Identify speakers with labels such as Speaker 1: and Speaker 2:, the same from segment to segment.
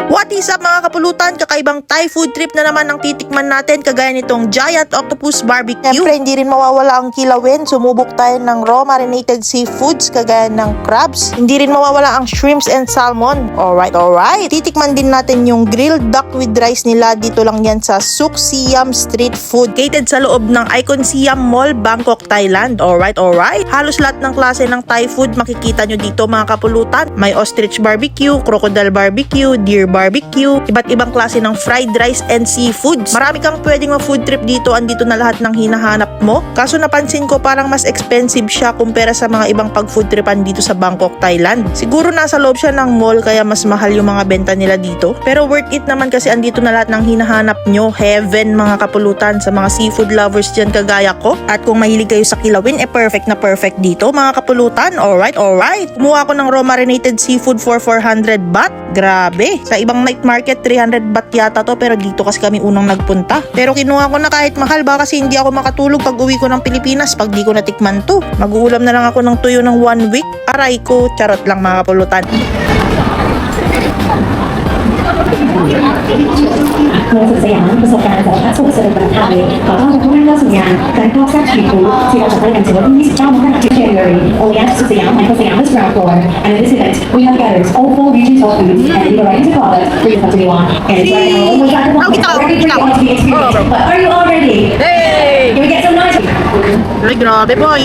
Speaker 1: What is up mga kapulutan? Kakaibang Thai food trip na naman ang titikman natin, kagaya nitong Giant Octopus Barbecue. Siyempre hindi rin mawawala ang kilawin. Sumubok tayo ng raw marinated seafoods kagaya ng crabs. Hindi rin mawawala ang shrimps and salmon. Alright. Titikman din natin yung grilled duck with rice nila. Dito lang yan sa Suk Siam Street Food. Located sa loob ng Icon Siam Mall, Bangkok, Thailand. Alright. Halos lahat ng klase ng Thai food makikita nyo dito mga kapulutan. May ostrich barbecue, crocodile barbecue, deer barbecue, iba't ibang klase ng fried rice and seafoods. Marami kang pwedeng ma-food trip dito, andito na lahat ng hinahanap mo. Kaso napansin ko parang mas expensive siya kumpara sa mga ibang pag-food tripan dito sa Bangkok, Thailand. Siguro nasa loob siya ng mall kaya mas mahal yung mga benta nila dito. Pero worth it naman kasi andito na lahat ng hinahanap nyo. Heaven mga kapulutan sa mga seafood lovers dyan kagaya ko. At kung mahilig kayo sa kilawin, perfect na perfect dito mga kapulutan. Alright. Kumuha ko ng raw marinated seafood for 400 baht. Grabe. Sa ibang night market, 300 baht yata to, pero dito kasi kami unang nagpunta. Pero kinuha ko na kahit mahal ba kasi hindi ako makatulog pag uwi ko ng Pilipinas pag di ko natikman to. Mag-uulam na lang ako ng tuyo ng 1 week. Aray ko, charot lang mga kapulutan.
Speaker 2: เมืองสุดสยามประสบการณ์สารพัดสุขสนุกบันเทิงขอต้อนรับทุกท่านเข้าสู่งานการเข้าแซ่บสตรีทฟู้ดที่เราจัดให้กันถึงวันที่ 29 มกราคม January only at สุดสยาม Michael Siam's ground floor and in this event we have gathered all 4 regions of foods and the variety of products for you to want and it's right now almost at the moment ready for you all to be experienced but are you all ready?
Speaker 1: Hey!
Speaker 2: Can we get some noise?
Speaker 1: Ay, grabe boy.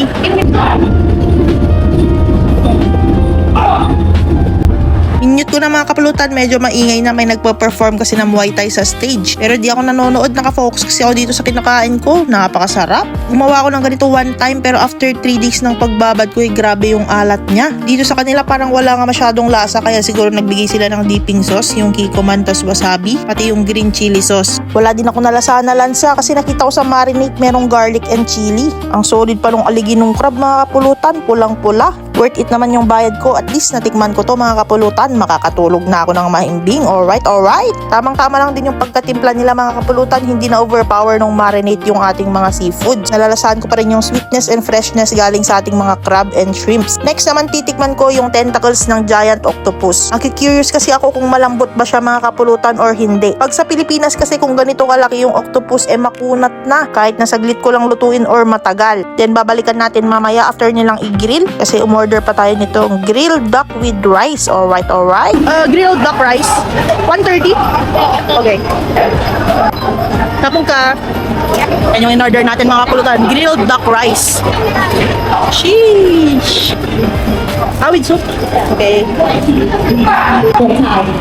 Speaker 1: Minute ko na mga kapulutan, medyo maingay na may nagpa-perform kasi ng Muay Thai sa stage. Pero di ako nanonood, nakafocus kasi ako dito sa kinakain ko. Napakasarap. Gumawa ako ng ganito one time pero after 3 days ng pagbabad ko, grabe yung alat niya. Dito sa kanila parang wala nga masyadong lasa kaya siguro nagbigay sila ng dipping sauce, yung kikoman tas wasabi, pati yung green chili sauce. Wala din ako nalasahan na lansa kasi nakita ko sa marinate merong garlic and chili. Ang solid pa nung aligi nung crab mga kapulutan, pulang-pula. Worth it naman yung bayad ko. At least natikman ko to mga kapulutan. Makakatulog na ako ng mahimbing. Alright. Tamang-tama lang din yung pagkatimpla nila mga kapulutan. Hindi na overpower nung marinate yung ating mga seafood. Nalalasahan ko pa rin yung sweetness and freshness galing sa ating mga crab and shrimps. Next naman titikman ko yung tentacles ng giant octopus. Ang curious kasi ako kung malambot ba siya mga kapulutan or hindi. Pag sa Pilipinas kasi kung ganito kalaki yung octopus makunat na. Kahit na saglit ko lang lutuin or matagal. Then babalikan natin mamaya after nilang i-grill. Kasi umorder pa tayo nitong grilled duck with rice. Alright. Grilled duck rice. 130? Okay. Tapong ka. Yan yung in-order natin mga kapulutan. Grilled duck rice. Sheesh. With soup. Okay.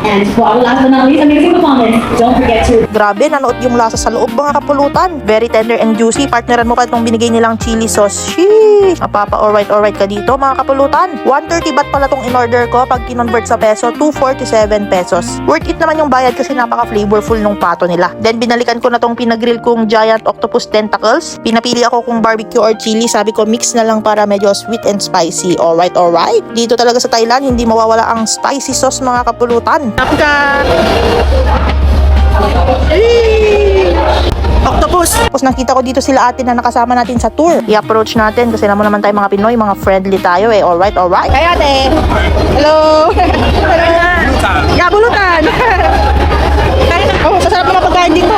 Speaker 2: And for last but not least, amazing performance. Don't forget to
Speaker 1: Grabe, nanood yung lasa sa loob mga kapulutan. Very tender and juicy. Partneran mo pa itong binigay nilang chili sauce. Sheesh. Alright ka dito mga kapulutan. 130 baht pala tong in-order ko. Pag kinonvert sa peso, 247 pesos. Worth it naman yung bayad kasi napaka-flavorful nung pato nila. Then binalikan ko na tong pinagrill kong giant octopus tentacles. Pinapili ako kung barbecue or chili. Sabi ko mix na lang para medyo sweet and spicy. Alright. Dito talaga sa Thailand, hindi mawawala ang spicy sauce mga kapulutan. Napka! Octopus! Tapos nakita ko dito sila ate na nakasama natin sa tour. I-approach natin kasi naman tayo mga Pinoy, mga friendly tayo Alright. Hey ate! Hello! Yeah, bulutan! Sasarap naman pagkain dito.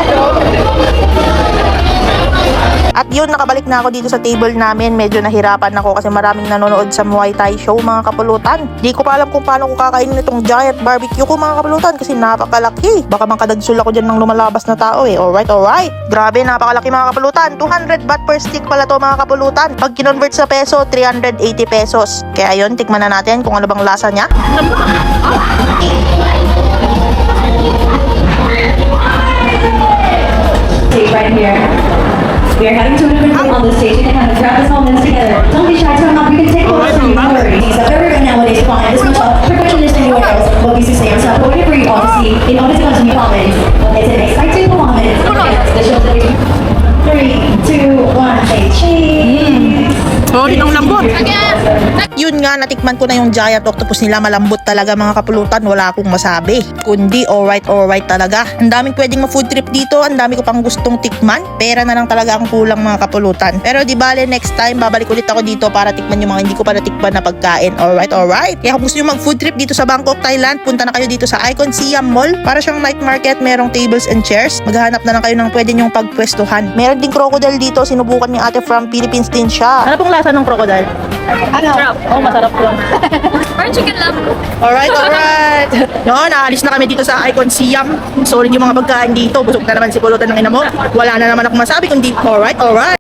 Speaker 1: At yun, nakabalik na ako dito sa table namin. Medyo nahirapan ako kasi maraming nanonood sa Muay Thai show mga kapulutan. Di ko pa alam kung paano ko kakainin itong giant barbecue ko mga kapulutan kasi napakalaki. Baka mangkadagsul ako dyan ng lumalabas na tao Alright. Grabe, napakalaki mga kapulutan. 200 baht per stick pala to mga kapulutan. Pag kinonvert sa peso, 380 pesos. Kaya yun, tikman na natin kung ano bang lasa niya.
Speaker 2: right here. We are heading to a different room on the stage. You can kind of grab this moments together. Don't be shy, turn up. You can take photos from your memories. So everyone nowadays find this much of perfectionist in your else will be sustained. So we're waiting for you all to see in order to continue comments. It's an exciting performance. The show's ready. 3, 2, 1, say cheese.
Speaker 1: Sorry, ang lambot. At yun nga, natikman ko na yung giant octopus nila. Malambot talaga mga kapulutan. Wala akong masabi. Kundi alright talaga. Ang daming pwedeng ma-food trip dito. Ang dami ko pang gustong tikman. Pera na lang talaga ang kulang mga kapulutan. Pero di bale, next time babalik ulit ako dito para tikman yung mga hindi ko pa natikman na pagkain. Alright. Kaya kung gusto nyo mag-food trip dito sa Bangkok, Thailand, punta na kayo dito sa Icon Siam Mall. Para siyang night market, merong tables and chairs. Maghahanap na lang kayo ng pwede nyong pagpwestuhan. Meron ding crocodile dito. Sinubukan ni ate from Philippines din siya. Ano pong lasa ng crocodile?
Speaker 3: Sarap.
Speaker 1: Oh, masarap po.
Speaker 3: Parang chicken lang.
Speaker 1: Alright. No, naalis na kami dito sa Icon Siam. Solid yung mga pagkain dito. Busog na naman si pulutan ng ina mo. Wala na naman ako masabi kundi alright.